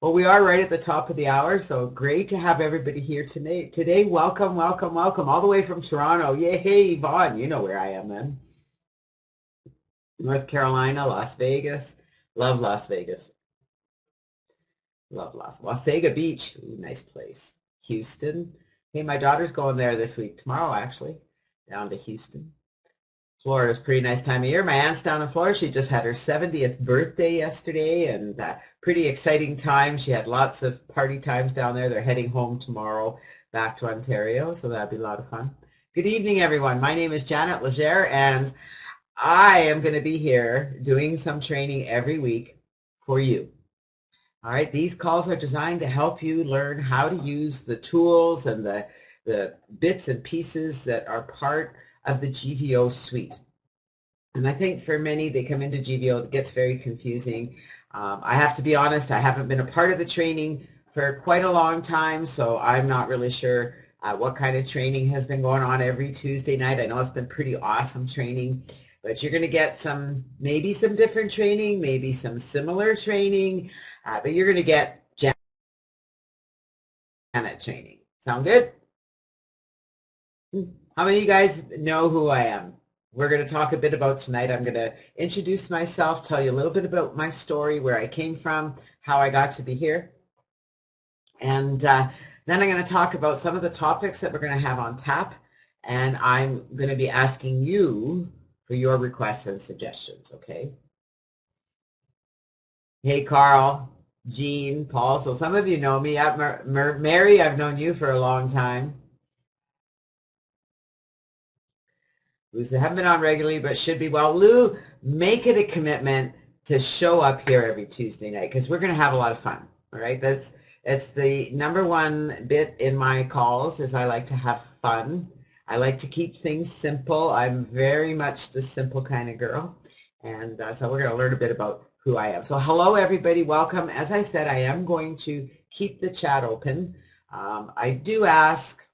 Well, we are right at the top of the hour, so great to have everybody here tonight. Today, welcome, welcome, welcome, all the way from Toronto. Yay, hey, Yvonne, you know where I am then. North Carolina, Las Vegas. Love Las Vegas. Love Wasaga Beach. Ooh, nice place. Houston. Hey, my daughter's going there this week, tomorrow actually, down to Houston. Florida's a pretty nice time of year. My aunt's down in Florida. She just had her 70th birthday yesterday, and pretty exciting time. She had lots of party times down there. They're heading home tomorrow back to Ontario, so that'd be a lot of fun. Good evening, everyone. My name is Janet Legere, and I am going to be here doing some training every week for you. All right, these calls are designed to help you learn how to use the tools and the bits and pieces that are part of the GVO suite. And I think for many, they come into GVO, it gets very confusing. I have to be honest, I haven't been a part of the training for quite a long time, so I'm not really sure what kind of training has been going on every Tuesday night. I know it's been pretty awesome training, but you're going to get maybe some different training, maybe some similar training, but you're going to get Janet training. Sound good? How many of you guys know who I am? We're going to talk a bit about tonight. I'm going to introduce myself, tell you a little bit about my story, where I came from, how I got to be here. And then I'm going to talk about some of the topics that we're going to have on tap. And I'm going to be asking you for your requests and suggestions, okay? Hey, Carl, Jean, Paul. So some of you know me. Mary, I've known you for a long time. Who haven't been on regularly but should be. Well, Lou, make it a commitment to show up here every Tuesday night because we're going to have a lot of fun. All right, that's the number one bit in my calls is I like to have fun. I like to keep things simple. I'm very much the simple kind of girl, and so we're going to learn a bit about who I am. So hello, everybody. Welcome. As I said, I am going to keep the chat open. I do ask.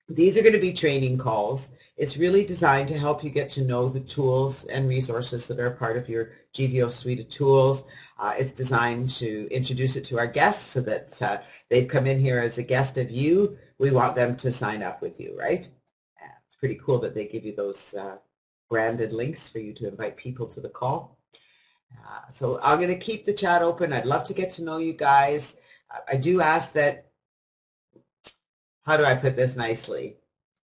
These are going to be training calls. It's really designed to help you get to know the tools and resources that are part of your GVO suite of tools. It's designed to introduce it to our guests so that they've come in here as a guest of you. We want them to sign up with you, right? It's pretty cool that they give you those branded links for you to invite people to the call. So I'm going to keep the chat open. I'd love to get to know you guys. I do ask that, how do I put this nicely?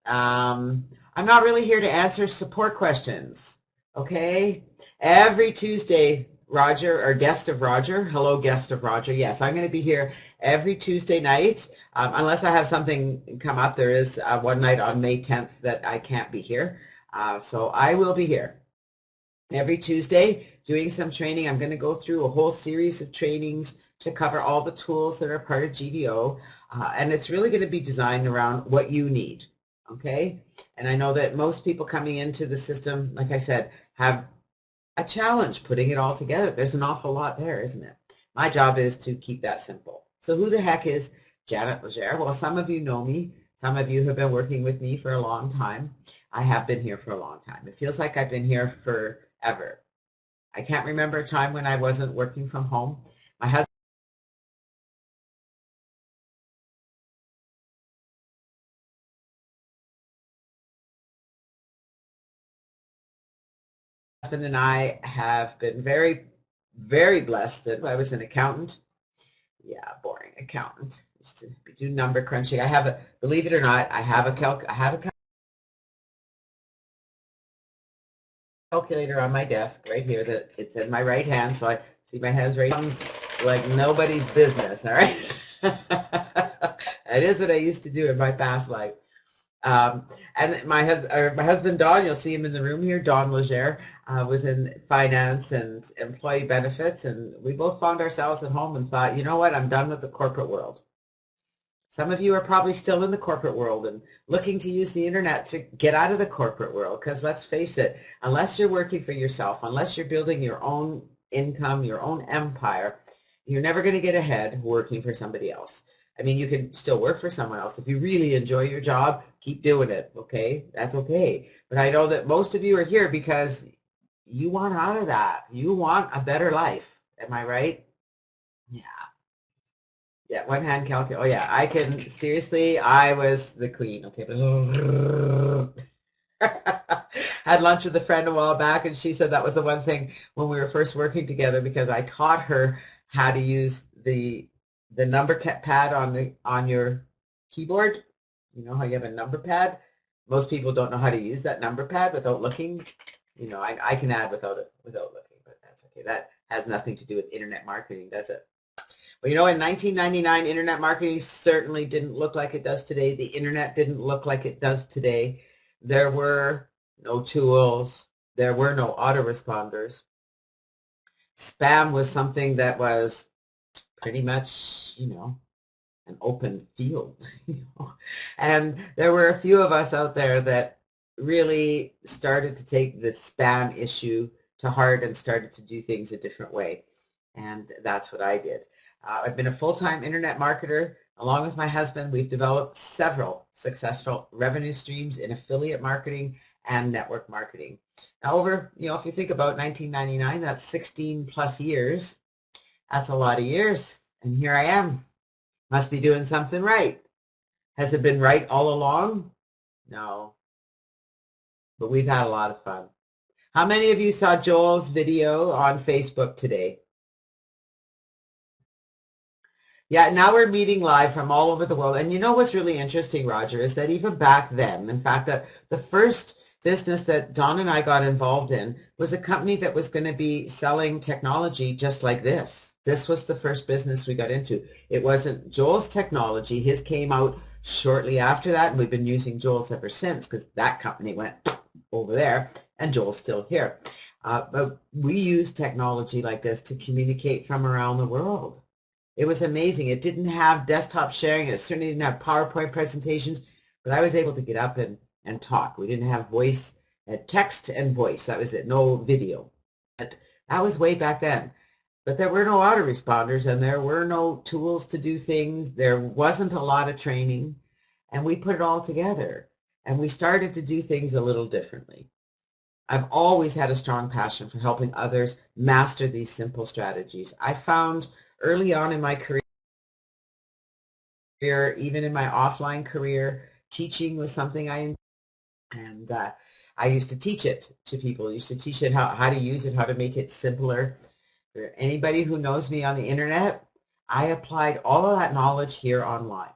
I'm not really here to answer support questions, okay? Every Tuesday, Roger, or guest of Roger, hello guest of Roger, yes, I'm going to be here every Tuesday night, unless I have something come up. There is one night on May 10th that I can't be here, so I will be here every Tuesday doing some training. I'm going to go through a whole series of trainings to cover all the tools that are part of GVO, and it's really going to be designed around what you need, okay? And I know that most people coming into the system, like I said, have a challenge putting it all together. There's an awful lot there, isn't it? My job is to keep that simple. So who the heck is Janet Legere? Well, some of you know me. Some of you have been working with me for a long time. I have been here for a long time. It feels like I've been here forever. I can't remember a time when I wasn't working from home. My husband and I have been very, very blessed that I was an accountant. Yeah, boring accountant. Just to do number crunching. I have a, believe it or not, I have a calculator on my desk right here that it's in my right hand, so I see my hands right like nobody's business, all right? That is what I used to do in my past life. And my husband, Don, you'll see him in the room here, Don Legere, was in finance and employee benefits, and we both found ourselves at home and thought, you know what, I'm done with the corporate world. Some of you are probably still in the corporate world and looking to use the internet to get out of the corporate world, because let's face it, unless you're working for yourself, unless you're building your own income, your own empire, you're never going to get ahead working for somebody else. I mean, you can still work for someone else. If you really enjoy your job, keep doing it, okay? That's okay. But I know that most of you are here because you want out of that. You want a better life. Am I right? Yeah. Yeah, one hand calculator. Oh yeah, I can, seriously, I was the queen. Okay. Had lunch with a friend a while back, and she said that was the one thing when we were first working together, because I taught her how to use the number pad on your keyboard. You know how you have a number pad? Most people don't know how to use that number pad without looking. You know, I can add without looking, but that's okay. That has nothing to do with internet marketing, does it? Well, you know, in 1999, internet marketing certainly didn't look like it does today. The internet didn't look like it does today. There were no tools. There were no autoresponders. Spam was something that was pretty much, you know, an open field. You know? And there were a few of us out there that really started to take the spam issue to heart and started to do things a different way. And that's what I did. I've been a full-time internet marketer. Along with my husband, we've developed several successful revenue streams in affiliate marketing and network marketing. Now over, you know, if you think about 1999, that's 16 plus years. That's a lot of years. And here I am. Must be doing something right. Has it been right all along? No. But we've had a lot of fun. How many of you saw Joel's video on Facebook today? Yeah, now we're meeting live from all over the world. And you know what's really interesting, Roger, is that even back then, in fact, that the first business that Don and I got involved in was a company that was going to be selling technology just like this. This was the first business we got into. It wasn't Joel's technology. His came out shortly after that, and we've been using Joel's ever since, because that company went over there, and Joel's still here. But we use technology like this to communicate from around the world. It was amazing. It didn't have desktop sharing. It certainly didn't have PowerPoint presentations, but I was able to get up and talk. We didn't have voice, text and voice. That was it. No video. But that was way back then. But there were no autoresponders, and there were no tools to do things. There wasn't a lot of training, and we put it all together, and we started to do things a little differently. I've always had a strong passion for helping others master these simple strategies. I found early on in my career, even in my offline career, teaching was something I used to teach it to people. I used to teach it how to use it, how to make it simpler. For anybody who knows me on the internet, I applied all of that knowledge here online.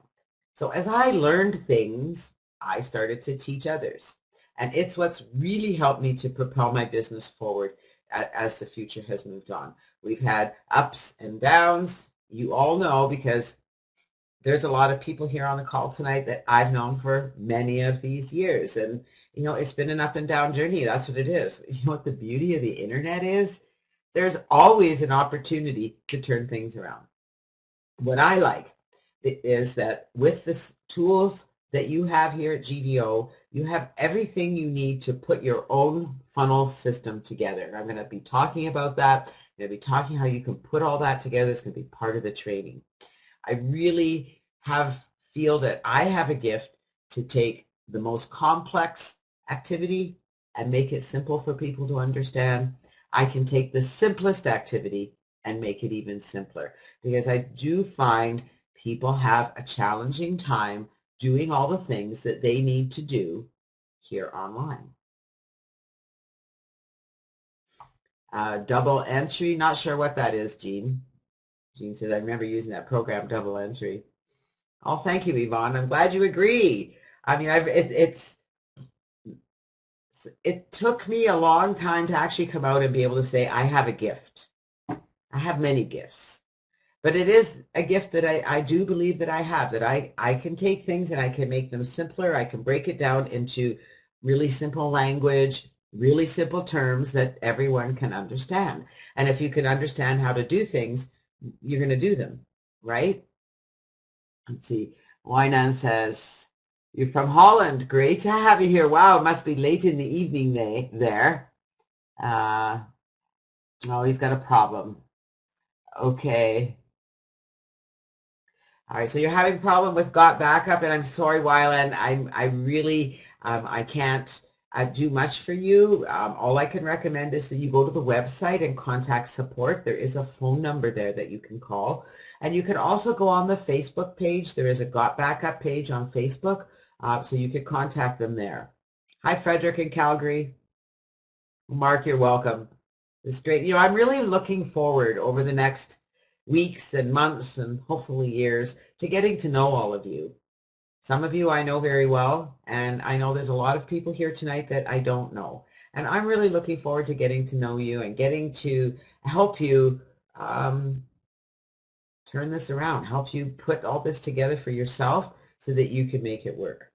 So as I learned things, I started to teach others. And it's what's really helped me to propel my business forward as the future has moved on. We've had ups and downs. You all know, because there's a lot of people here on the call tonight that I've known for many of these years. And, you know, it's been an up and down journey. That's what it is. You know what the beauty of the internet is? There's always an opportunity to turn things around. What I like is that with the tools that you have here at GVO, you have everything you need to put your own funnel system together. And I'm going to be talking about that. I'm going to be talking how you can put all that together. It's going to be part of the training. I really feel that I have a gift to take the most complex activity and make it simple for people to understand. I can take the simplest activity and make it even simpler, because I do find people have a challenging time doing all the things that they need to do here online. Double entry, not sure what that is, Jean. Jean says, I remember using that program, double entry. Oh, thank you, Yvonne. I'm glad you agree. I mean, it took me a long time to actually come out and be able to say, I have a gift. I have many gifts. But it is a gift that I do believe that I have, that I can take things and I can make them simpler. I can break it down into really simple language, really simple terms that everyone can understand. And if you can understand how to do things, you're going to do them, right? Let's see. Wynan says, you're from Holland. Great to have you here. Wow, it must be late in the evening there. Oh, he's got a problem. Okay. All right, so you're having a problem with Got Backup, and I'm sorry, Wylan. I really, I can't do much for you. All I can recommend is that you go to the website and contact support. There is a phone number there that you can call. And you can also go on the Facebook page. There is a Got Backup page on Facebook, so you could contact them there. Hi, Frederick in Calgary. Mark, you're welcome. It's great. You know, I'm really looking forward over the next weeks and months and hopefully years to getting to know all of you. Some of you I know very well, and I know there's a lot of people here tonight that I don't know. And I'm really looking forward to getting to know you and getting to help you turn this around, help you put all this together for yourself so that you can make it work.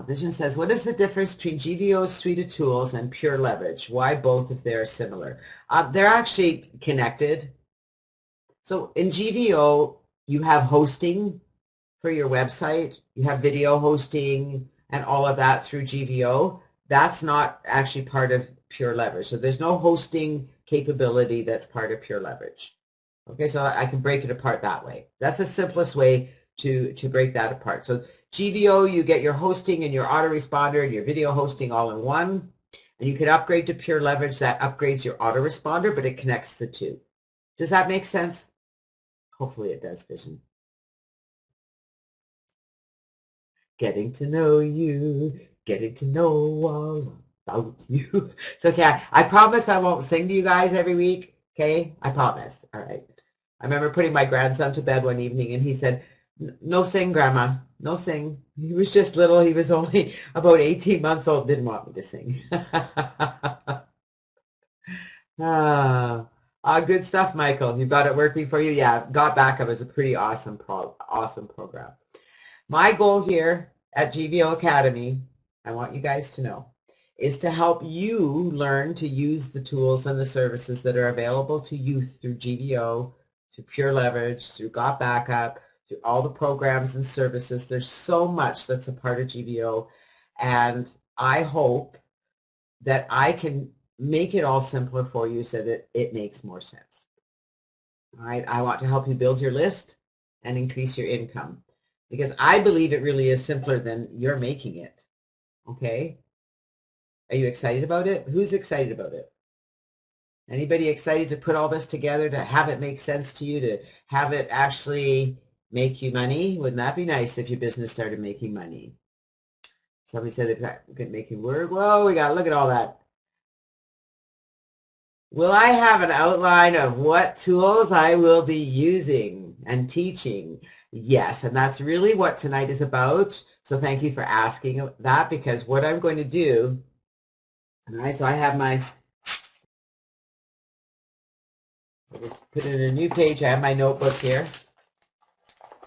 Vision says, what is the difference between GVO's suite of tools and pure leverage? Why both if they are similar? They're actually connected. So in GVO, you have hosting for your website. You have video hosting and all of that through GVO. That's not actually part of pure leverage. So there's no hosting capability that's part of pure leverage. Okay, so I can break it apart that way. That's the simplest way to break that apart. So GVO, you get your hosting and your autoresponder and your video hosting all in one. And you can upgrade to pure leverage. That upgrades your autoresponder, but it connects the two. Does that make sense? Hopefully it does, Vision. Getting to know you, getting to know all about you. It's okay. I promise I won't sing to you guys every week. Okay? I promise. All right. I remember putting my grandson to bed one evening and he said, no sing, Grandma. No sing. He was just little. He was only about 18 months old. Didn't want me to sing. Good stuff, Michael. You got it working for you? Yeah, Got Backup is a pretty awesome program. My goal here at GVO Academy, I want you guys to know, is to help you learn to use the tools and the services that are available to you through GVO, through Pure Leverage, through Got Backup, through all the programs and services. There's so much that's a part of GVO, and I hope that I can make it all simpler for you so that it makes more sense. All right, I want to help you build your list and increase your income because I believe it really is simpler than you're making it. Okay? Are you excited about it? Who's excited about it? Anybody excited to put all this together, to have it make sense to you, to have it actually make you money? Wouldn't that be nice if your business started making money? Somebody said they've got making work. Well, we got to look at all that. Will I have an outline of what tools I will be using and teaching? Yes, and that's really what tonight is about. So thank you for asking that, because what I'm going to do, all right, so I have my, I'll just put in a new page. I have my notebook here.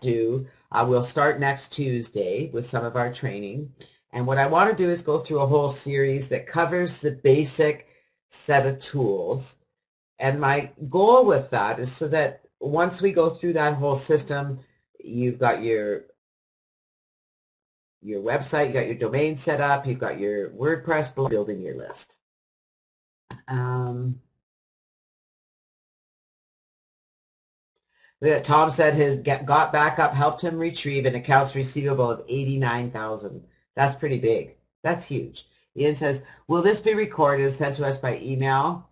We'll start next Tuesday with some of our training. And what I want to do is go through a whole series that covers the basic set of tools. And my goal with that is so that once we go through that whole system, you've got your website, you got your domain set up, you've got your WordPress blog, building your list. Tom said his Got Backup helped him retrieve an accounts receivable of $89,000. That's pretty big. That's huge. Ian says, will this be recorded and sent to us by email?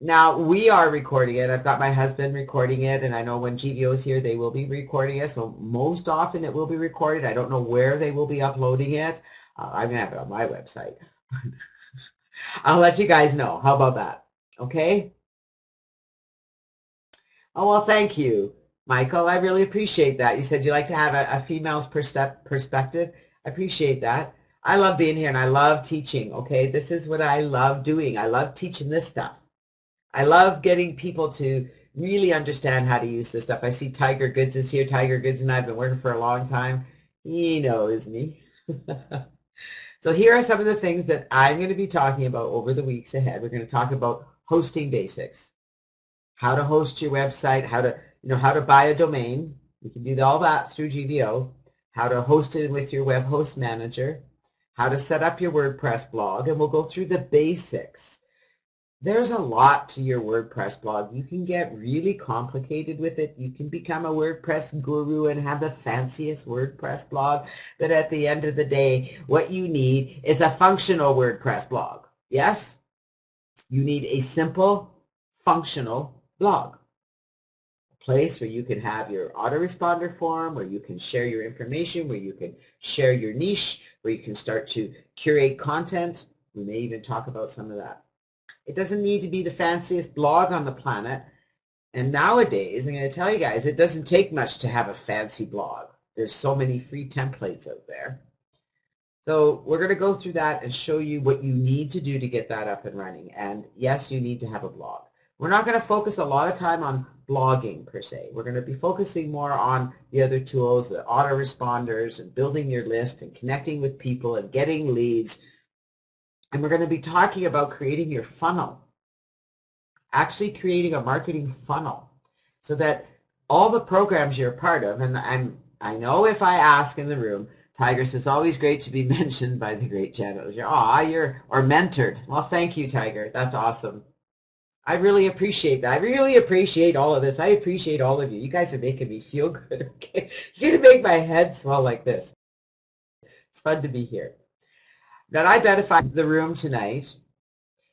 Now, we are recording it. I've got my husband recording it, and I know when GVO is here, they will be recording it. So most often it will be recorded. I don't know where they will be uploading it. I'm going to have it on my website. I'll let you guys know. How about that? Okay? Oh, well, thank you, Michael. I really appreciate that. You said you like to have a female's perspective. I appreciate that. I love being here, and I love teaching, okay? This is what I love doing. I love teaching this stuff. I love getting people to really understand how to use this stuff. I see Tiger Goods is here. Tiger Goods and I have been working for a long time. He knows me. So here are some of the things that I'm going to be talking about over the weeks ahead. We're going to talk about hosting basics, how to host your website, how to buy a domain. You can do all that through GVO, how to host it with your web host manager, how to set up your WordPress blog, and we'll go through the basics. there's a lot to your WordPress blog. You can get really complicated with it. You can become a WordPress guru and have the fanciest WordPress blog. But at the end of the day, what you need is a functional WordPress blog. Yes? You need a simple, functional blog. A place where you can have your autoresponder form, where you can share your information, where you can share your niche, where you can start to curate content. We may even talk about some of that. It doesn't need to be the fanciest blog on the planet. And nowadays, I'm going to tell you guys, it doesn't take much to have a fancy blog. There's so many free templates out there. So we're going to go through that and show you what you need to do to get that up and running. And yes, you need to have a blog. We're not going to focus a lot of time on blogging per se. We're going to be focusing more on the other tools, the autoresponders, and building your list and connecting with people and getting leads. And we're going to be talking about creating your funnel, actually creating a marketing funnel so that all the programs you're a part of, and I know if I ask in the room, Tiger, it's always great to be mentioned by the great Janet Legere. Or mentored. Well, thank you, Tiger. That's awesome. I really appreciate that. I really appreciate all of this. I appreciate all of you. You guys are making me feel good. Okay? You're going to make my head swell like this. It's fun to be here. Now, I bet if I'm in the room tonight,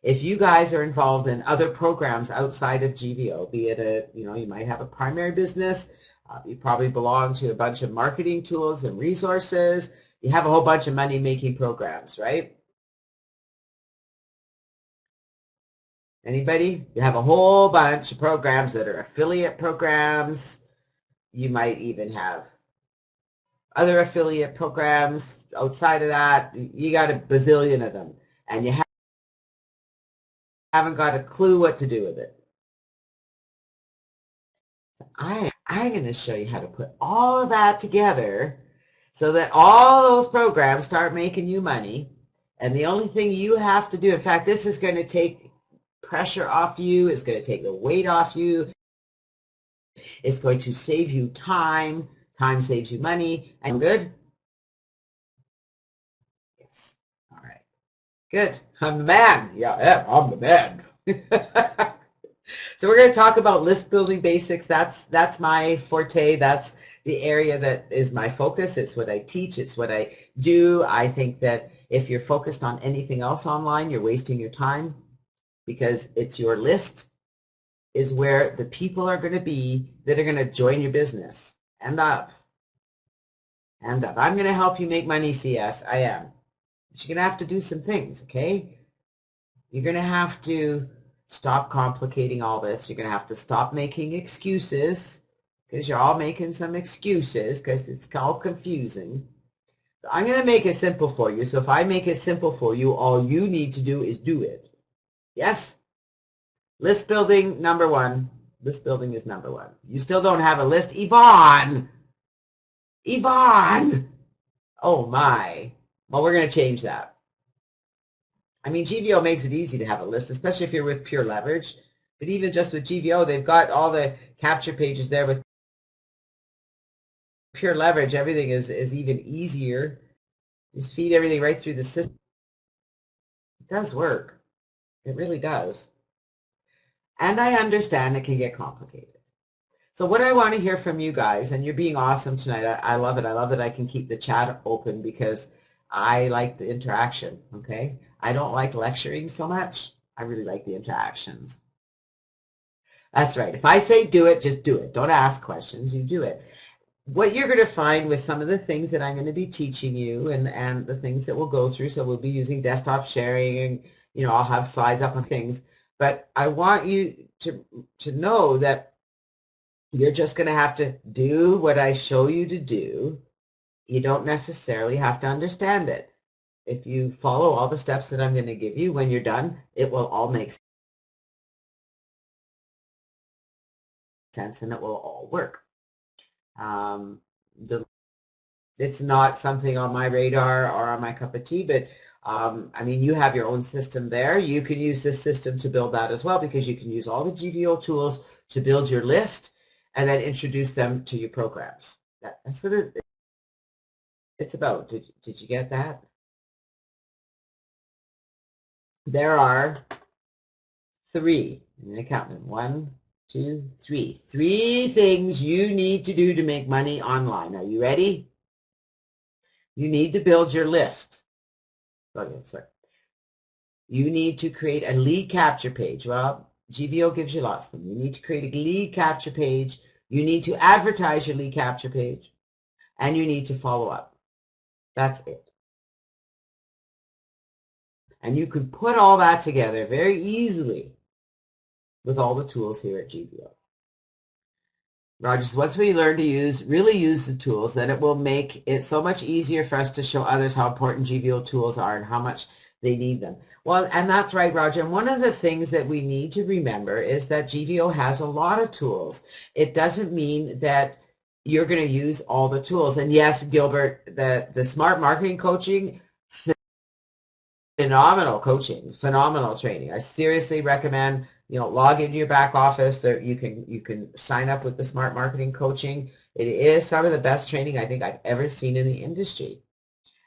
if you guys are involved in other programs outside of GVO, be it you might have a primary business, you probably belong to a bunch of marketing tools and resources, you have a whole bunch of money-making programs, right? Anybody? You have a whole bunch of programs that are affiliate programs. You might even have other affiliate programs outside of that. You got a bazillion of them, and you haven't got a clue what to do with it. I'm going to show you how to put all of that together so that all those programs start making you money. And the only thing you have to do, in fact, this is going to take pressure off you. It's going to take the weight off you. It's going to save you time. Time saves you money. And good? Yes. All right. Good. I'm the man. Yeah, I'm the man. So we're going to talk about list building basics. That's my forte. That's the area that is my focus. It's what I teach. It's what I do. I think that if you're focused on anything else online, you're wasting your time, because it's your list is where the people are going to be that are going to join your business. And up. And up. I'm going to help you make money, CS. I am. But you're going to have to do some things, okay? You're going to have to stop complicating all this. You're going to have to stop making excuses, because you're all making some excuses because it's all confusing. So I'm going to make it simple for you. So if I make it simple for you, all you need to do is do it. Yes? List building, number one. List building is number one. You still don't have a list? Yvonne! Yvonne! Oh my. Well, we're going to change that. I mean, GVO makes it easy to have a list, especially if you're with Pure Leverage. But even just with GVO, they've got all the capture pages there. With Pure Leverage, everything is even easier. Just feed everything right through the system. It does work. It really does. And I understand it can get complicated. So what I want to hear from you guys, and you're being awesome tonight. I love it. I love that I can keep the chat open because I like the interaction, okay? I don't like lecturing so much. I really like the interactions. That's right. If I say do it, just do it. Don't ask questions. You do it. What you're going to find with some of the things that I'm going to be teaching you and the things that we'll go through, so we'll be using desktop sharing and, I'll have slides up on things. But I want you to know that you're just going to have to do what I show you to do. You don't necessarily have to understand it. If you follow all the steps that I'm going to give you, when you're done, it will all make sense and it will all work. It's not something on my radar or on my cup of tea, but I mean, you have your own system there. You can use this system to build that as well, because you can use all the GVO tools to build your list and then introduce them to your programs. That's what it's about. Did you get that? There are three. I'm going to count them. 1, 2, 3. 3 things you need to do to make money online. Are you ready? You need to build your list. Okay, sorry. You need to create a lead capture page. Well, GVO gives you lots of them. You need to create a lead capture page. You need to advertise your lead capture page. And you need to follow up. That's it. And you can put all that together very easily with all the tools here at GVO. Rogers, once we learn to really use the tools, then it will make it so much easier for us to show others how important GVO tools are and how much they need them. Well, and that's right, Roger. And one of the things that we need to remember is that GVO has a lot of tools. It doesn't mean that you're going to use all the tools. And yes, Gilbert, the smart marketing coaching, phenomenal coaching, phenomenal training. I seriously recommend, log into your back office, or you can sign up with the smart marketing coaching. It is some of the best training I think I've ever seen in the industry.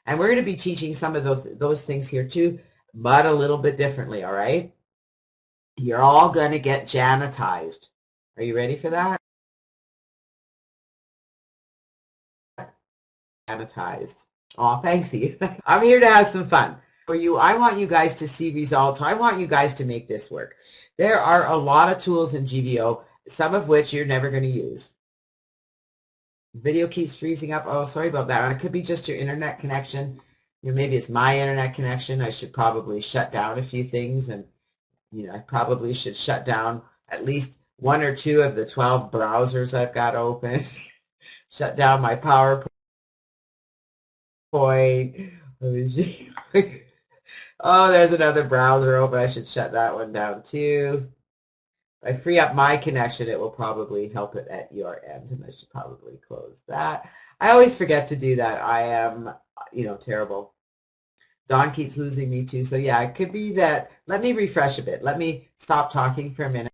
And we're going to be teaching some of those things here too, but a little bit differently, all right? You're all going to get Janetized. Are you ready for that? Janetized. Oh, thanks, Eve. I'm here to have some fun. For you, I want you guys to see results. I want you guys to make this work. There are a lot of tools in GVO, some of which you're never going to use. Video keeps freezing up. Oh, sorry about that. It could be just your internet connection. Maybe it's my internet connection. I should probably shut down a few things, and I probably should shut down at least 1 or 2 of the 12 browsers I've got open. Shut down my PowerPoint. Oh, there's another browser open. I should shut that one down too. If I free up my connection, it will probably help it at your end, and I should probably close that. I always forget to do that. I am, terrible. Dawn keeps losing me too. So yeah, it could be that. Let me refresh a bit. Let me stop talking for a minute.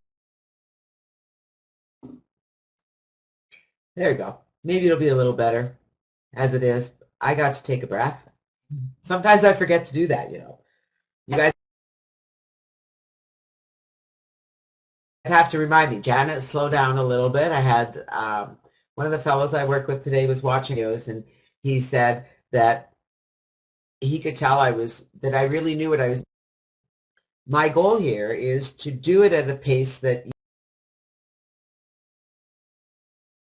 There we go. Maybe it'll be a little better. As it is, I got to take a breath. Sometimes I forget to do that, You guys have to remind me. Janet, slow down a little bit. I had one of the fellows I work with today was watching videos, and he said that he could tell that I really knew what I was doing. My goal here is to do it at a pace that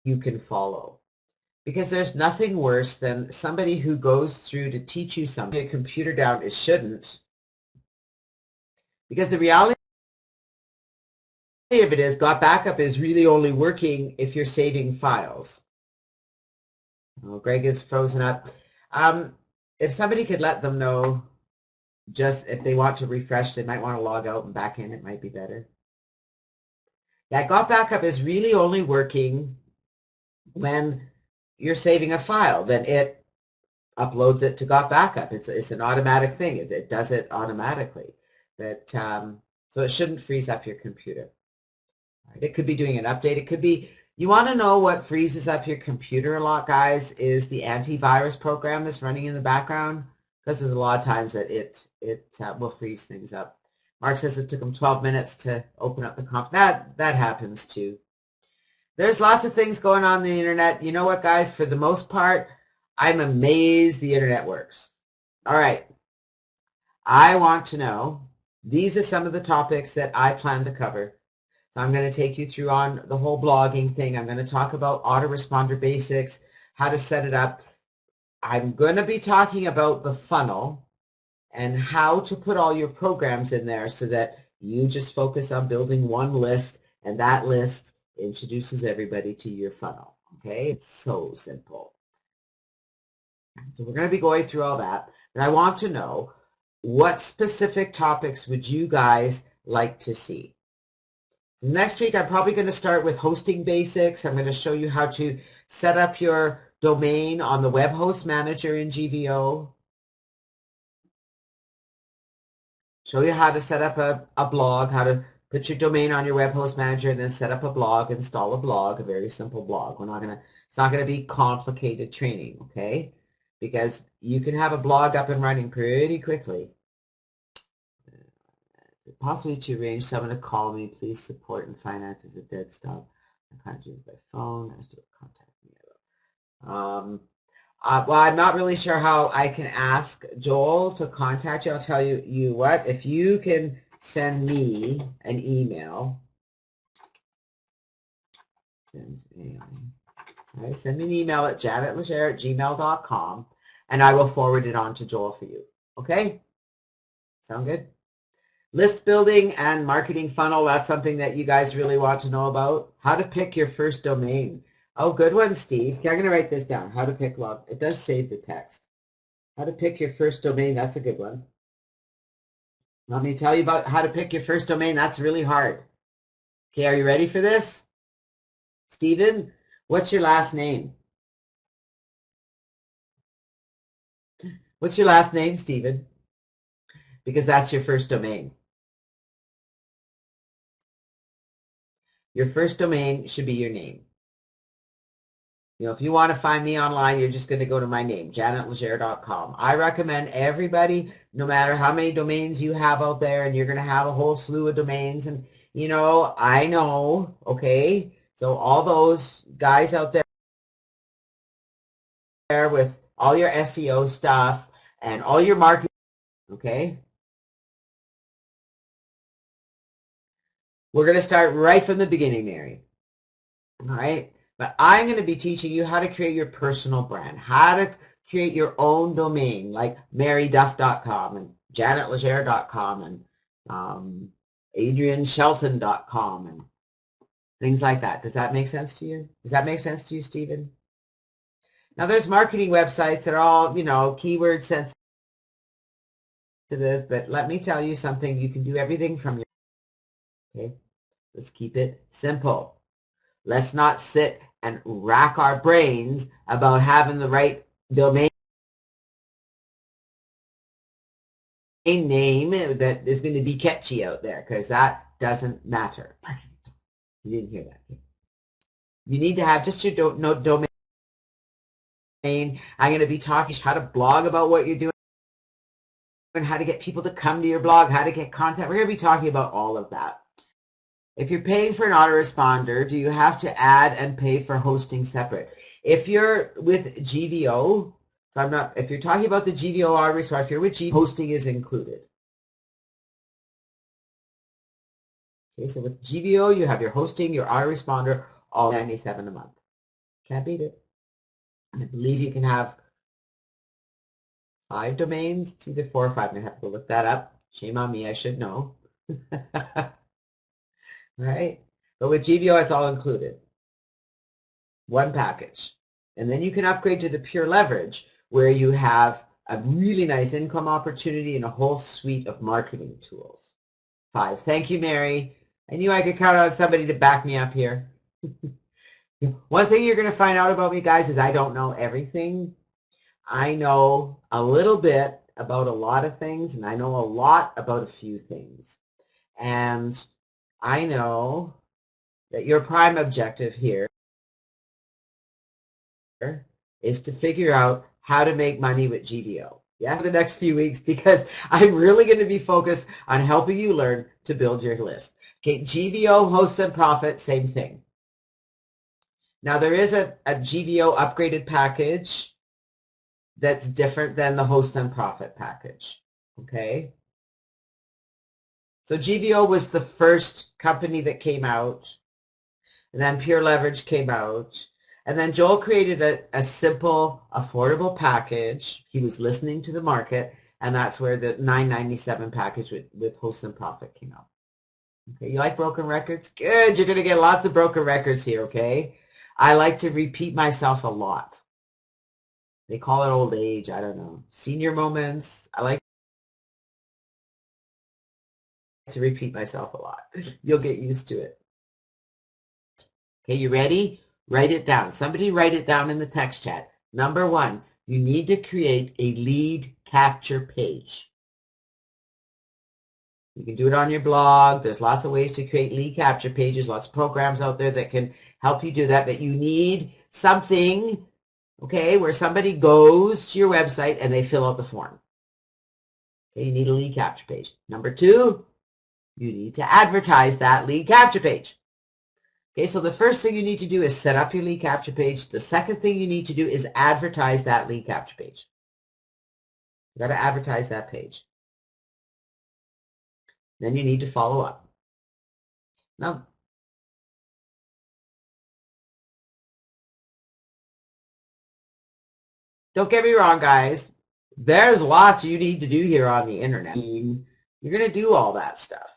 you can follow. Because there's nothing worse than somebody who goes through to teach you something, a computer down, it shouldn't. Because the reality of it is, Got Backup is really only working if you're saving files. Oh, Greg is frozen up. If somebody could let them know, just if they want to refresh, they might want to log out and back in, it might be better. That Got Backup is really only working when you're saving a file. Then it uploads it to Got Backup. It's an automatic thing. It does it automatically. So it shouldn't freeze up your computer. It could be doing an update. It could be, you want to know what freezes up your computer a lot, guys, is the antivirus program that's running in the background, because there's a lot of times that it will freeze things up. Mark says it took him 12 minutes to open up the comp. That happens too. There's lots of things going on the internet. You know what, guys? For the most part, I'm amazed the internet works. All right. I want to know, these are some of the topics that I plan to cover. So I'm going to take you through on the whole blogging thing. I'm going to talk about autoresponder basics, how to set it up. I'm going to be talking about the funnel and how to put all your programs in there so that you just focus on building one list, and that list introduces everybody to your funnel. Okay, it's so simple. So we're going to be going through all that, and I want to know, what specific topics would you guys like to see? Next week, I'm probably going to start with hosting basics. I'm going to show you how to set up your domain on the web host manager in GVO. Show you how to set up a blog, how to put your domain on your web host manager, and then set up a blog, install a blog, a very simple blog. It's not going to be complicated training, okay? Because you can have a blog up and running pretty quickly. Possibly to arrange someone to call me. Please support and finance is a dead stop. I can't do it by phone. I have to contact me. Well, I'm not really sure how I can ask Joel to contact you. I'll tell you what. If you can send me an email, send me an email at janetlegere@gmail.com, and I will forward it on to Joel for you. Okay? Sound good? List building and marketing funnel, that's something that you guys really want to know about. How to pick your first domain. Oh, good one, Steve. Okay, I'm going to write this down. How to pick, well, it does save the text. How to pick your first domain, that's a good one. Let me tell you about how to pick your first domain. That's really hard. Okay, are you ready for this? Stephen, what's your last name? What's your last name, Stephen? Because that's your first domain. Your first domain should be your name. You know, if you want to find me online, you're just going to go to my name, janetlegere.com. I recommend everybody, no matter how many domains you have out there, and you're going to have a whole slew of domains, and, you know, I know, okay? So all those guys out there with all your SEO stuff and all your marketing, okay? We're going to start right from the beginning, Mary. All right? But I'm going to be teaching you how to create your personal brand, how to create your own domain, like maryduff.com and janetlegere.com and adrianshelton.com and things like that. Does that make sense to you? Does that make sense to you, Stephen? Now, there's marketing websites that are all, you know, keyword sensitive, but let me tell you something. You can do everything from your, okay? Let's keep it simple. Let's not sit and rack our brains about having the right domain name that is going to be catchy out there, because that doesn't matter. You didn't hear that. You need to have just your domain. I'm going to be talking how to blog about what you're doing, and how to get people to come to your blog, how to get content. We're going to be talking about all of that. If you're paying for an autoresponder, do you have to add and pay for hosting separate? If you're with GVO, so I'm not, if you're talking about the GVO autoresponder, if you're with GVO, hosting is included. Okay, so with GVO, you have your hosting, your autoresponder, all $97 a month. Can't beat it. I believe you can have 5 domains. It's either 4 or 5. I'm going to have to look that up. Shame on me, I should know. Right? But with GVO, it's all included. One package. And then you can upgrade to the pure leverage, where you have a really nice income opportunity and a whole suite of marketing tools. 5. Thank you, Mary. I knew I could count on somebody to back me up here. One thing you're going to find out about me, guys, is I don't know everything. I know a little bit about a lot of things, and I know a lot about a few things. And I know that your prime objective here is to figure out how to make money with GVO. Yeah, for the next few weeks, because I'm really going to be focused on helping you learn to build your list. Okay, GVO, hosts and profit, same thing. Now there is a GVO upgraded package that's different than the host and profit package. Okay. So GVO was the first company that came out, and then Pure Leverage came out, and then Joel created a simple, affordable package. He was listening to the market, and that's where the $9.97 package with host and profit came out. Okay, you like broken records? Good, you're going to get lots of broken records here, okay? I like to repeat myself a lot. They call it old age, I don't know. Senior moments, I like to repeat myself a lot. You'll get used to it. Okay, you ready? Write it down. Somebody write it down in the text chat. Number 1, you need to create a lead capture page. You can do it on your blog. There's lots of ways to create lead capture pages, lots of programs out there that can help you do that, but you need something, okay, where somebody goes to your website and they fill out the form. Okay, you need a lead capture page. Number 2, You need to advertise that lead capture page. Okay, so the first thing you need to do is set up your lead capture page. The second thing you need to do is advertise that lead capture page. You got to advertise that page. Then you need to follow up. Now, don't get me wrong, guys. There's lots you need to do here on the internet. You're going to do all that stuff.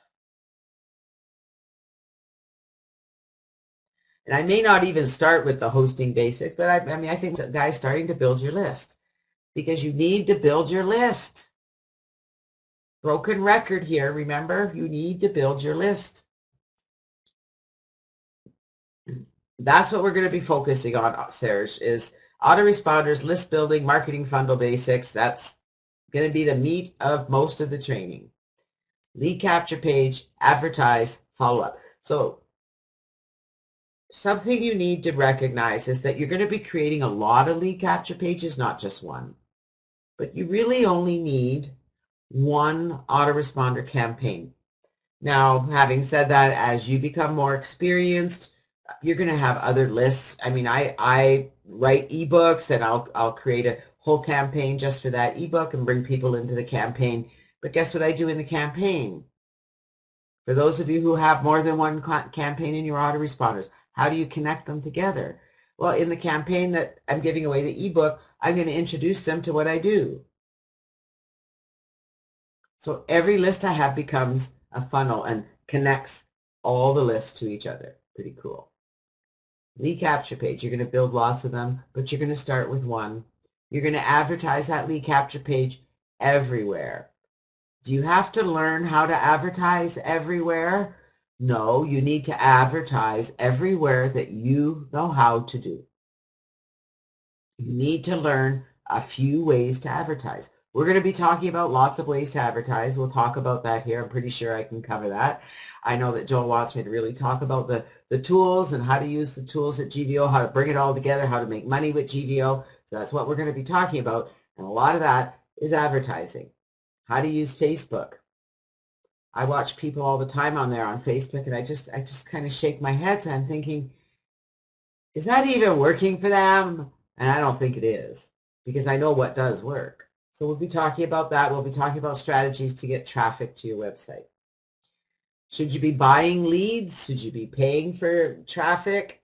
And I may not even start with the hosting basics, but I think guys starting to build your list, because you need to build your list. Broken record here, remember, you need to build your list. That's what we're going to be focusing on, Serge, is autoresponders, list building, marketing funnel basics. That's going to be the meat of most of the training. Lead capture page, advertise, follow up. So something you need to recognize is that you're going to be creating a lot of lead capture pages, not just one. But you really only need one autoresponder campaign. Now, having said that, as you become more experienced, you're going to have other lists. I mean, I write ebooks, and I'll create a whole campaign just for that ebook and bring people into the campaign. But guess what I do in the campaign? For those of you who have more than one campaign in your autoresponders, how do you connect them together? Well, in the campaign that I'm giving away the ebook, I'm going to introduce them to what I do. So every list I have becomes a funnel and connects all the lists to each other. Pretty cool. Lead capture page, you're going to build lots of them, but you're going to start with one. You're going to advertise that lead capture page everywhere. Do you have to learn how to advertise everywhere? No, you need to advertise everywhere that you know how to do. You need to learn a few ways to advertise. We're going to be talking about lots of ways to advertise. We'll talk about that here. I'm pretty sure I can cover that. I know that Joel wants me to really talk about the tools and how to use the tools at GVO, how to bring it all together, how to make money with GVO. So that's what we're going to be talking about. And a lot of that is advertising. How to use Facebook. I watch people all the time on there on Facebook, and I just kind of shake my head, and I'm thinking, is that even working for them? And I don't think it is, because I know what does work. So we'll be talking about that. We'll be talking about strategies to get traffic to your website. Should you be buying leads? Should you be paying for traffic?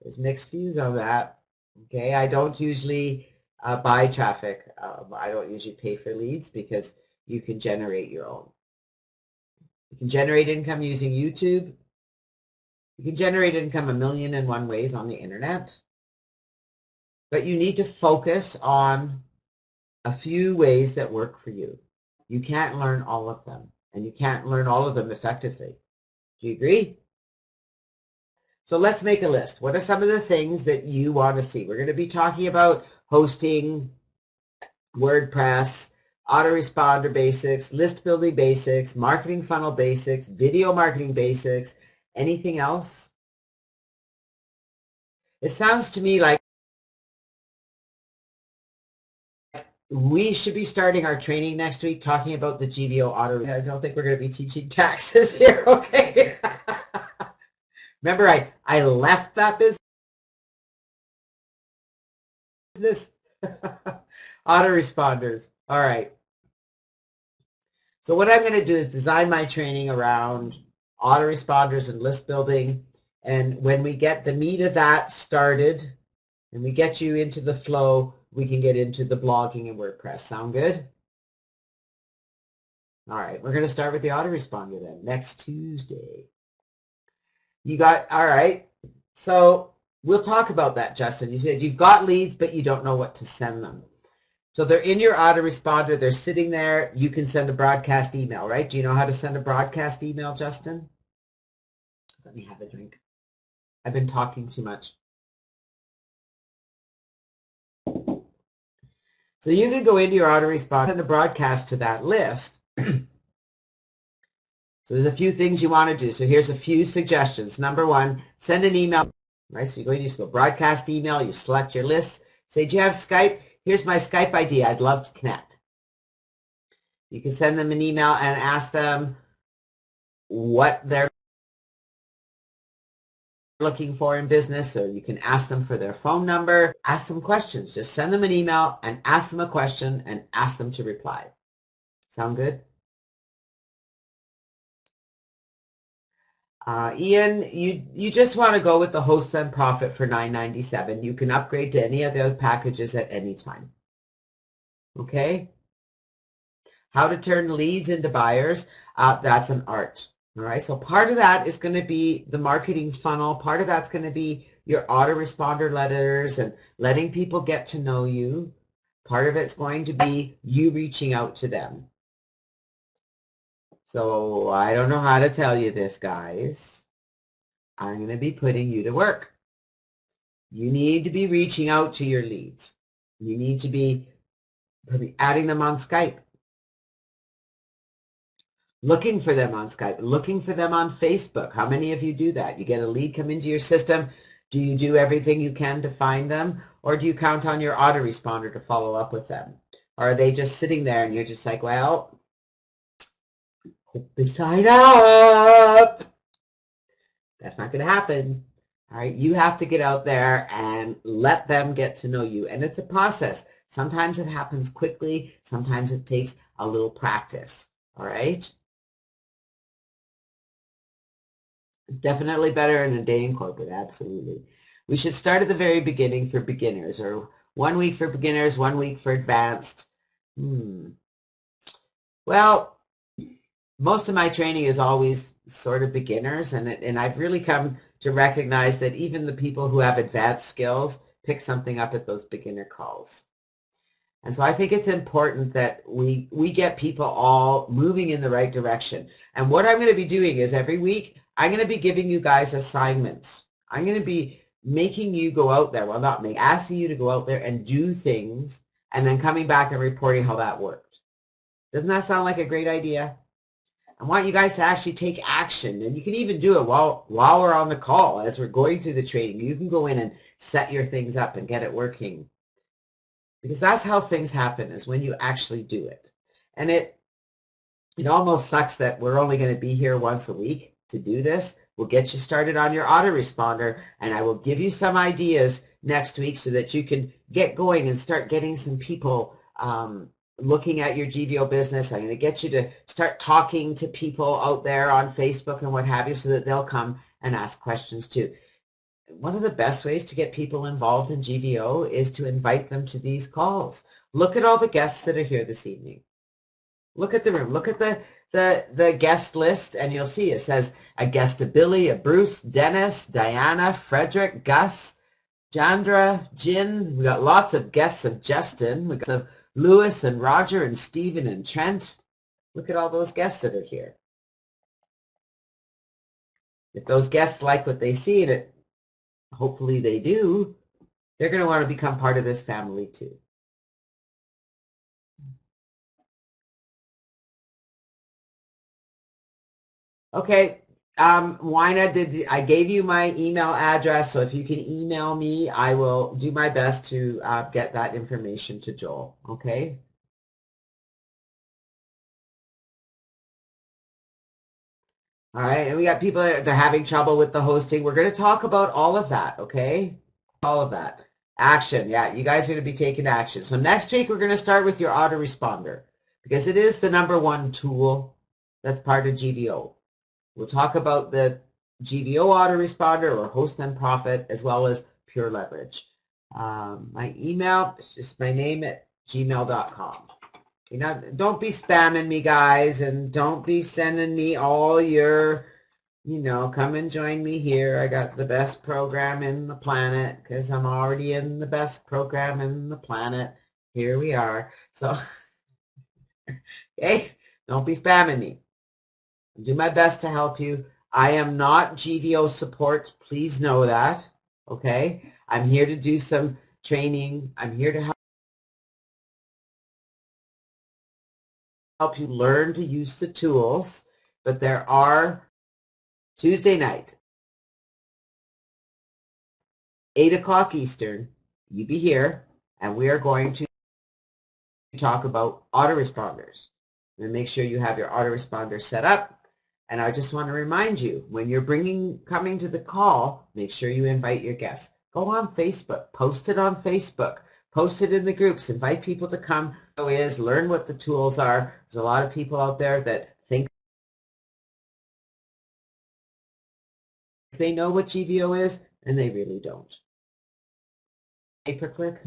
There's mixed views on that. Okay, I don't usually buy traffic. I don't usually pay for leads, because you can generate your own. You can generate income using YouTube. You can generate income 1,000,001 ways on the internet. But you need to focus on a few ways that work for you. You can't learn all of them, and you can't learn all of them effectively. Do you agree? So let's make a list. What are some of the things that you want to see? We're going to be talking about hosting, WordPress, autoresponder basics, list building basics, marketing funnel basics, video marketing basics. Anything else? It sounds to me like we should be starting our training next week talking about the GVO auto. I don't think we're going to be teaching taxes here, okay? Remember, I left that business. Autoresponders. All right. So what I'm going to do is design my training around autoresponders and list building. And when we get the meat of that started and we get you into the flow, we can get into the blogging and WordPress. Sound good? All right, we're going to start with the autoresponder then, next Tuesday. You got, all right, so we'll talk about that, Justin. You said you've got leads, but you don't know what to send them. So they're in your autoresponder, they're sitting there, you can send a broadcast email, right? Do you know how to send a broadcast email, Justin? Let me have a drink. I've been talking too much. So you can go into your autoresponder, send a broadcast to that list. So there's a few things you want to do. So here's a few suggestions. Number one, send an email. Right, so you just go broadcast email, you select your list. Say, do you have Skype? Here's my Skype ID. I'd love to connect. You can send them an email and ask them, what they're looking for in business, or you can ask them for their phone number. Ask them questions. Just send them an email and ask them a question and ask them to reply. Sound good? Ian, you just want to go with the Host and Profit for $9.97. You can upgrade to any of the other packages at any time. Okay? How to turn leads into buyers, that's an art. All right, so part of that is going to be the marketing funnel. Part of that's going to be your autoresponder letters and letting people get to know you. Part of it's going to be you reaching out to them. So I don't know how to tell you this, guys. I'm going to be putting you to work. You need to be reaching out to your leads. You need to be adding them on Skype, looking for them on Skype, looking for them on Facebook. How many of you do that? You get a lead come into your system. Do you do everything you can to find them? Or do you count on your autoresponder to follow up with them? Or are they just sitting there and you're just like, well, hope they sign up. That's not going to happen. All right, you have to get out there and let them get to know you. And it's a process. Sometimes it happens quickly. Sometimes it takes a little practice. All right? Definitely better in a day in corporate, absolutely. We should start at the very beginning for beginners, or 1 week for beginners, 1 week for advanced. Well, most of my training is always sort of beginners, and I've really come to recognize that even the people who have advanced skills pick something up at those beginner calls. And so I think it's important that we get people all moving in the right direction. And what I'm going to be doing is every week, I'm going to be giving you guys assignments. I'm going to be making you go out there, well, not me, asking you to go out there and do things and then coming back and reporting how that worked. Doesn't that sound like a great idea? I want you guys to actually take action, and you can even do it while we're on the call as we're going through the training. You can go in and set your things up and get it working. Because that's how things happen, is when you actually do it. And it almost sucks that we're only going to be here once a week to do this. We'll get you started on your autoresponder, and I will give you some ideas next week so that you can get going and start getting some people looking at your GVO business. I'm going to get you to start talking to people out there on Facebook and what have you so that they'll come and ask questions too. One of the best ways to get people involved in GVO is to invite them to these calls. Look at all the guests that are here this evening. Look at the room. Look at the guest list, and you'll see it says a guest of Billy, a Bruce, Dennis, Diana, Frederick, Gus, Jandra, Jin. We got lots of guests of Justin. We got of Lewis and Roger and Stephen and Trent. Look at all those guests that are here. If those guests like what they see, and hopefully they do, they're going to want to become part of this family too. Okay, Wina, I gave you my email address, so if you can email me, I will do my best to get that information to Joel, okay? All right, and we got people that are having trouble with the hosting. We're going to talk about all of that, okay? All of that. Action, yeah, you guys are going to be taking action. So next week, we're going to start with your autoresponder because it is the #1 tool that's part of GVO. We'll talk about the GVO autoresponder or Host and Profit as well as Pure Leverage. My email is just my name at gmail.com. You know, don't be spamming me, guys, and don't be sending me all your, come and join me here. I got the best program in the planet because I'm already in the best program in the planet. Here we are. So, okay, don't be spamming me. I'll do my best to help you. I am not GVO support. Please know that, okay? I'm here to do some training. I'm here to help you learn to use the tools, but there are Tuesday night, 8 o'clock Eastern, you be here, and we are going to talk about autoresponders. And make sure you have your autoresponder set up, And I just want to remind you, when you're coming to the call, make sure you invite your guests. Go on Facebook, post it on Facebook, post it in the groups, invite people to come, learn what the tools are. There's a lot of people out there that think they know what GVO is, and they really don't. Paperclip?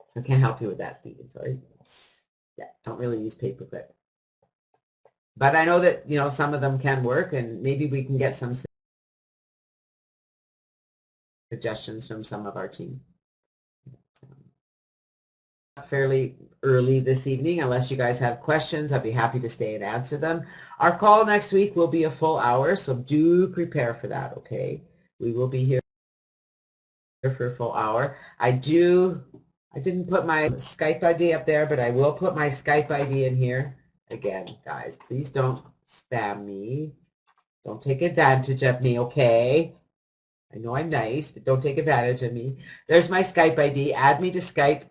So I can't help you with that, Stephen, sorry. Yeah, don't really use paperclip. But I know that, you know, some of them can work, and maybe we can get some suggestions from some of our team. Fairly early this evening. Unless you guys have questions, I'd be happy to stay and answer them. Our call next week will be a full hour, so do prepare for that, okay? We will be here for a full hour. I didn't put my Skype ID up there, but I will put my Skype ID in here. Again, guys, please don't spam me. Don't take advantage of me, okay? I know I'm nice, but don't take advantage of me. There's my Skype ID. Add me to Skype.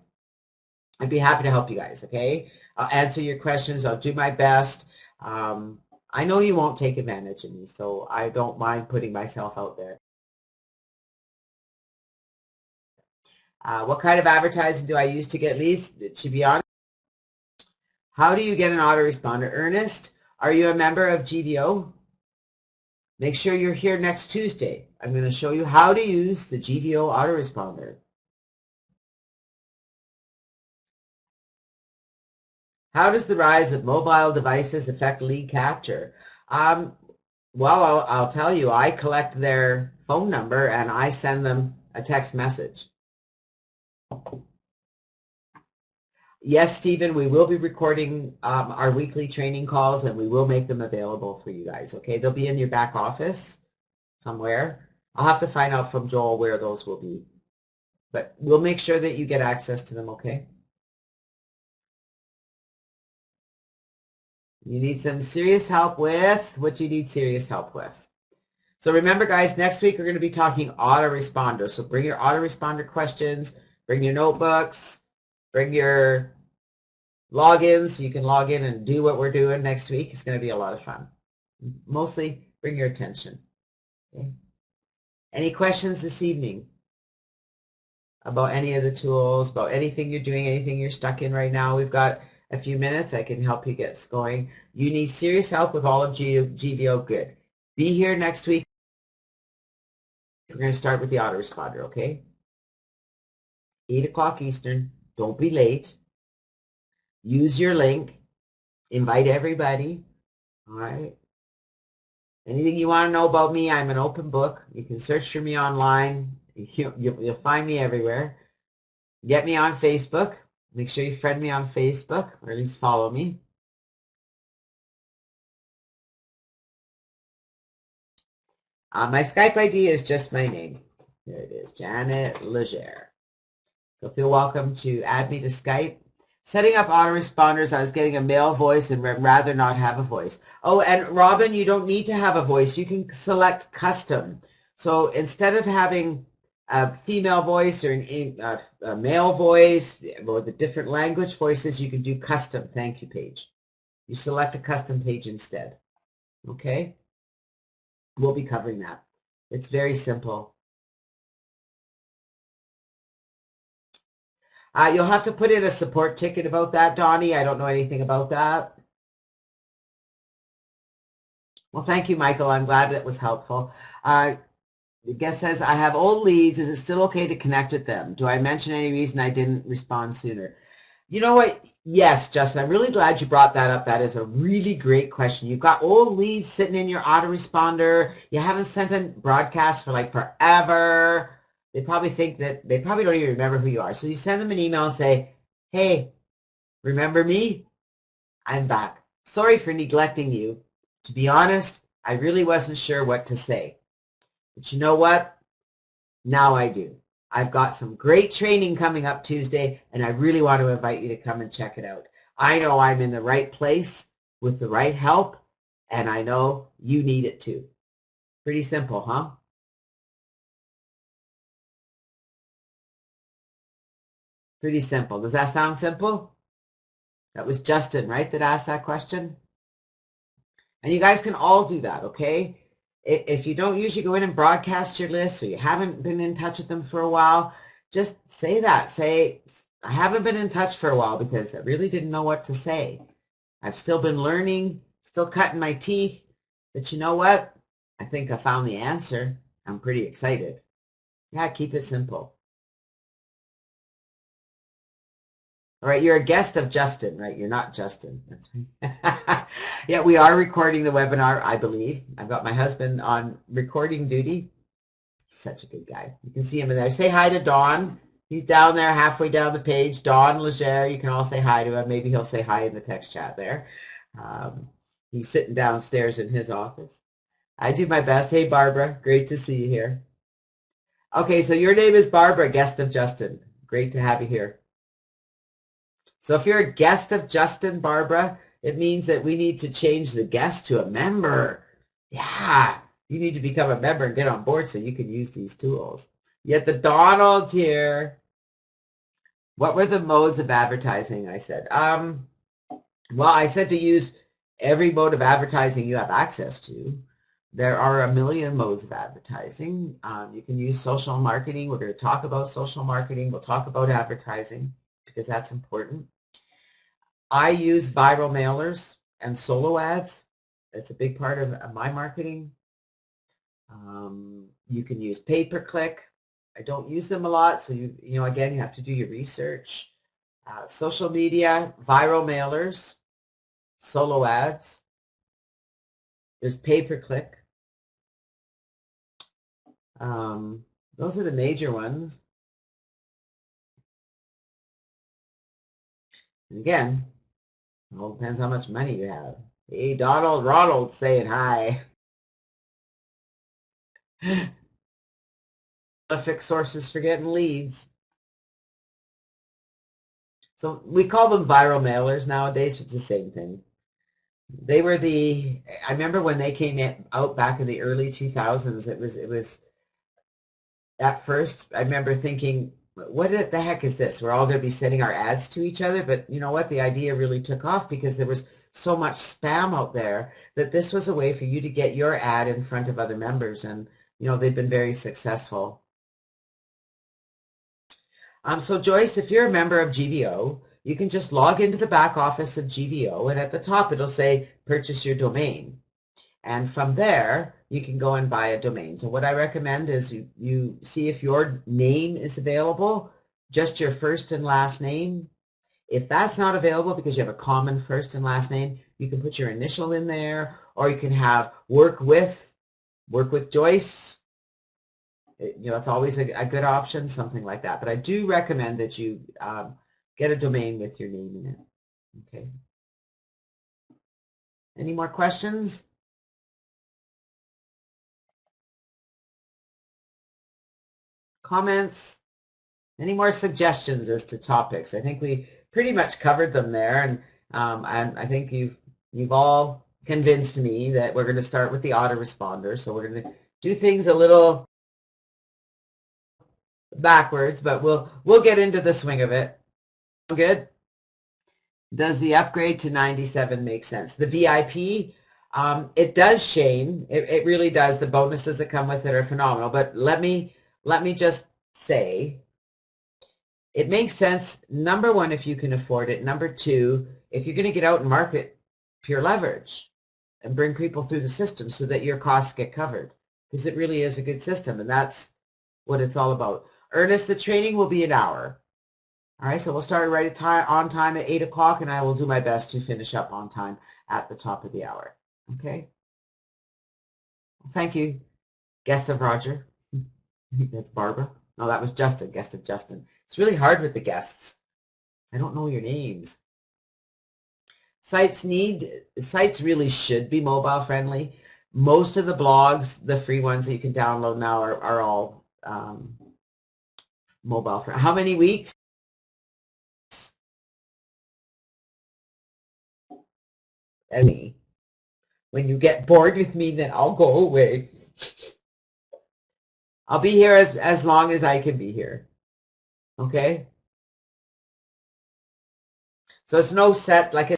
I'd be happy to help you guys, okay? I'll answer your questions. I'll do my best. I know you won't take advantage of me, so I don't mind putting myself out there. What kind of advertising do I use to get leads? To be honest, how do you get an autoresponder? Ernest, are you a member of GVO? Make sure you're here next Tuesday. I'm going to show you how to use the GVO autoresponder. How does the rise of mobile devices affect lead capture? Well, I'll tell you, I collect their phone number and I send them a text message. Yes, Stephen, we will be recording our weekly training calls, and we will make them available for you guys, okay? They'll be in your back office somewhere. I'll have to find out from Joel where those will be. But we'll make sure that you get access to them, okay? You need some serious help with what you need serious help with. So remember, guys, next week we're going to be talking autoresponder. So bring your autoresponder questions, bring your notebooks, bring your logins so you can log in and do what we're doing next week. It's going to be a lot of fun. Mostly bring your attention. Okay. Any questions this evening about any of the tools, about anything you're doing, anything you're stuck in right now? We've got a few minutes. I can help you get going. You need serious help with all of GVO. Good. Be here next week. We're going to start with the autoresponder, okay? 8 o'clock Eastern. Don't be late. Use your link. Invite everybody. All right. Anything you want to know about me, I'm an open book. You can search for me online. You'll find me everywhere. Get me on Facebook. Make sure you friend me on Facebook, or at least follow me. My Skype ID is just my name. There it is, Janet Legere. So feel welcome to add me to Skype. Setting up autoresponders, I was getting a male voice and rather not have a voice. Oh, and Robin, you don't need to have a voice. You can select custom. So instead of having a female voice or a male voice or the different language voices, you can do custom thank you page. You select a custom page instead. Okay? We'll be covering that. It's very simple. You'll have to put in a support ticket about that, Donnie. I don't know anything about that. Well, thank you, Michael. I'm glad it was helpful. The guest says, I have old leads. Is it still okay to connect with them? Do I mention any reason I didn't respond sooner? You know what? Yes, Justin, I'm really glad you brought that up. That is a really great question. You've got old leads sitting in your autoresponder. You haven't sent a broadcast for like forever. They probably think that they probably don't even remember who you are. So you send them an email and say, hey, remember me? I'm back. Sorry for neglecting you. To be honest, I really wasn't sure what to say. But you know what? Now I do. I've got some great training coming up Tuesday, and I really want to invite you to come and check it out. I know I'm in the right place with the right help, and I know you need it too. Pretty simple, huh? Pretty simple. Does that sound simple? That was Justin, right, that asked that question? And you guys can all do that, okay? If you don't usually go in and broadcast your list, or you haven't been in touch with them for a while, just say that. Say, I haven't been in touch for a while because I really didn't know what to say. I've still been learning, still cutting my teeth, but you know what? I think I found the answer. I'm pretty excited. Yeah, keep it simple. All right, you're a guest of Justin, right? You're not Justin. That's right. Yeah, we are recording the webinar, I believe. I've got my husband on recording duty. Such a good guy. You can see him in there. Say hi to Don. He's down there halfway down the page. Don Legere. You can all say hi to him. Maybe he'll say hi in the text chat there. He's sitting downstairs in his office. I do my best. Hey, Barbara. Great to see you here. Okay, so your name is Barbara, guest of Justin. Great to have you here. So if you're a guest of Justin, Barbara, it means that we need to change the guest to a member. Yeah, you need to become a member and get on board so you can use these tools. Yet the Donald's here. What were the modes of advertising, I said? Well, I said to use every mode of advertising you have access to. There are a million modes of advertising. You can use social marketing. We're going to talk about social marketing. We'll talk about advertising because that's important. I use viral mailers and solo ads. It's a big part of my marketing. You can use pay-per-click. I don't use them a lot, so you know, again, you have to do your research. Social media, viral mailers, solo ads. There's pay-per-click. Those are the major ones. And again, it all depends how much money you have. Hey, Ronald saying hi. Fix sources for getting leads. So we call them viral mailers nowadays. It's the same thing. They were I remember when they came out back in the early 2000s, it was at first, I remember thinking, what the heck is this? We're all going to be sending our ads to each other. But you know what? The idea really took off because there was so much spam out there that this was a way for you to get your ad in front of other members. And, you know, they've been very successful. So Joyce, if you're a member of GVO, you can just log into the back office of GVO, and at the top it'll say purchase your domain. And from there, you can go and buy a domain. So what I recommend is you see if your name is available, just your first and last name. If that's not available because you have a common first and last name, you can put your initial in there, or you can have work with Joyce. You know, it's always a good option, something like that. But I do recommend that you get a domain with your name in it. Okay. Any more questions? Comments? Any more suggestions as to topics? I think we pretty much covered them there, and I think you've all convinced me that we're going to start with the autoresponder. So we're going to do things a little backwards, but we'll get into the swing of it. Good. Does the upgrade to 97 make sense? The VIP, it does, Shane. It really does. The bonuses that come with it are phenomenal. But let me just say, it makes sense, number one, if you can afford it. Number two, if you're going to get out and market pure leverage and bring people through the system so that your costs get covered, because it really is a good system, and that's what it's all about. Ernest, the training will be an hour. All right, so we'll start right on time at 8 o'clock, and I will do my best to finish up on time at the top of the hour. Okay? Thank you, guest of Roger. That's Barbara. No, that was Justin, guest of Justin. It's really hard with the guests. I don't know your names. Sites really should be mobile friendly. Most of the blogs, the free ones that you can download now, are all mobile friendly. How many weeks? Any. When you get bored with me, then I'll go away. I'll be here as long as I can be here. Okay? So it's no set, like I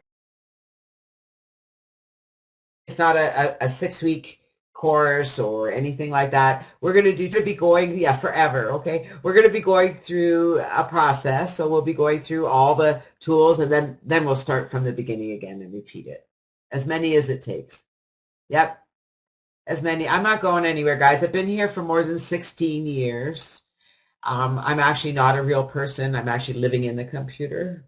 not a 6-week course or anything like that. We're going to be going, yeah, forever, okay? We're going to be going through a process, so we'll be going through all the tools, and then we'll start from the beginning again and repeat it. As many as it takes. Yep, as many. I'm not going anywhere, guys. I've been here for more than 16 years. I'm actually not a real person. I'm actually living in the computer.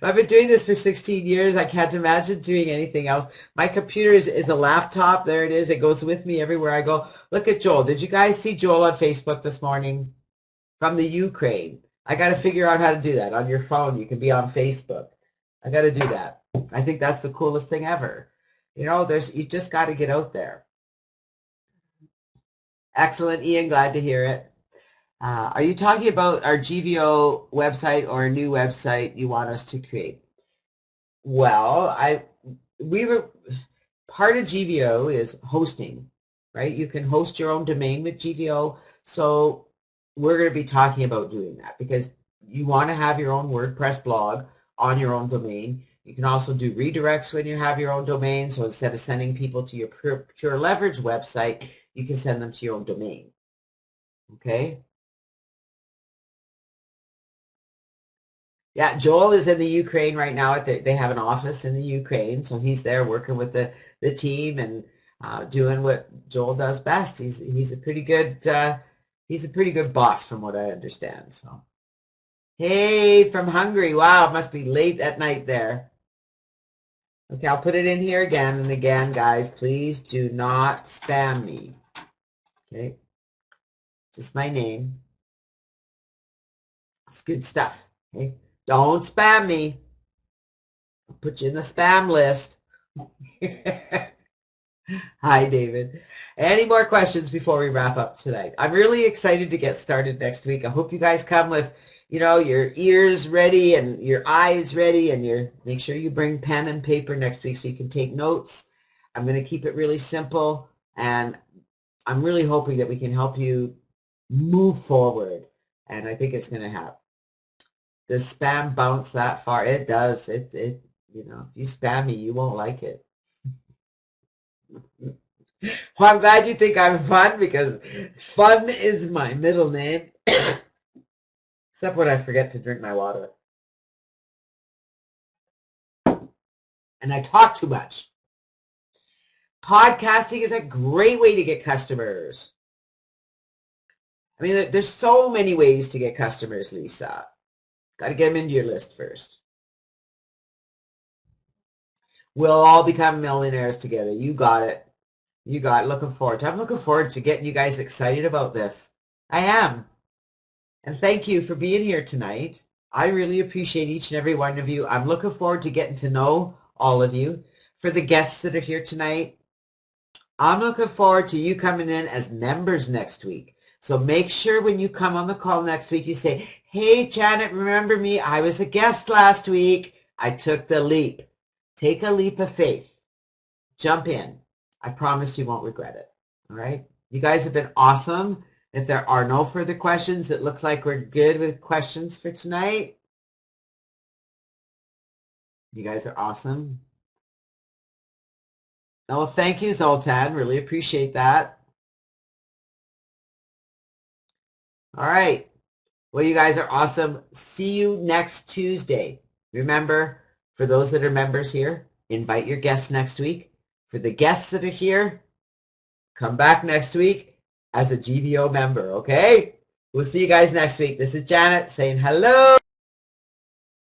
I've been doing this for 16 years. I can't imagine doing anything else. My computer is a laptop. There it is. It goes with me everywhere I go. Look at Joel. Did you guys see Joel on Facebook this morning? From the Ukraine. I got to figure out how to do that. On your phone, you can be on Facebook. I got to do that. I think that's the coolest thing ever. You know, you just got to get out there. Excellent, Ian. Glad to hear it. Are you talking about our GVO website or a new website you want us to create? Well, part of GVO is hosting, right? You can host your own domain with GVO. So we're going to be talking about doing that because you want to have your own WordPress blog on your own domain. You can also do redirects when you have your own domain. So instead of sending people to your Pure Leverage website, you can send them to your own domain. Okay? Yeah, Joel is in the Ukraine right now. They have an office in the Ukraine, so he's there working with the team and doing what Joel does best. He's a pretty good boss from what I understand. So, hey, from Hungary. Wow, it must be late at night there. Okay, I'll put it in here again and again, guys. Please do not spam me. Okay, just my name. It's good stuff. Okay. Don't spam me. I'll put you in the spam list. Hi, David. Any more questions before we wrap up tonight? I'm really excited to get started next week. I hope you guys come with, you know, your ears ready and your eyes ready, and make sure you bring pen and paper next week so you can take notes. I'm going to keep it really simple, and I'm really hoping that we can help you move forward, and I think it's going to happen. Does spam bounce that far? It does. You know, if you spam me, you won't like it. Well, I'm glad you think I'm fun because fun is my middle name. Except when I forget to drink my water. And I talk too much. Podcasting is a great way to get customers. I mean, there's so many ways to get customers, Lisa. Got to get them into your list first. We'll all become millionaires together. You got it. You got it. Looking forward to it. I'm looking forward to getting you guys excited about this. I am. And thank you for being here tonight. I really appreciate each and every one of you. I'm looking forward to getting to know all of you. For the guests that are here tonight, I'm looking forward to you coming in as members next week. So make sure when you come on the call next week, you say, hey, Janet, remember me? I was a guest last week. I took the leap. Take a leap of faith. Jump in. I promise you won't regret it. All right? You guys have been awesome. If there are no further questions, it looks like we're good with questions for tonight. You guys are awesome. Oh, thank you, Zoltan. Really appreciate that. All right. Well, you guys are awesome. See you next Tuesday. Remember, for those that are members here, invite your guests next week. For the guests that are here, come back next week as a GVO member, okay? We'll see you guys next week. This is Janet saying hello.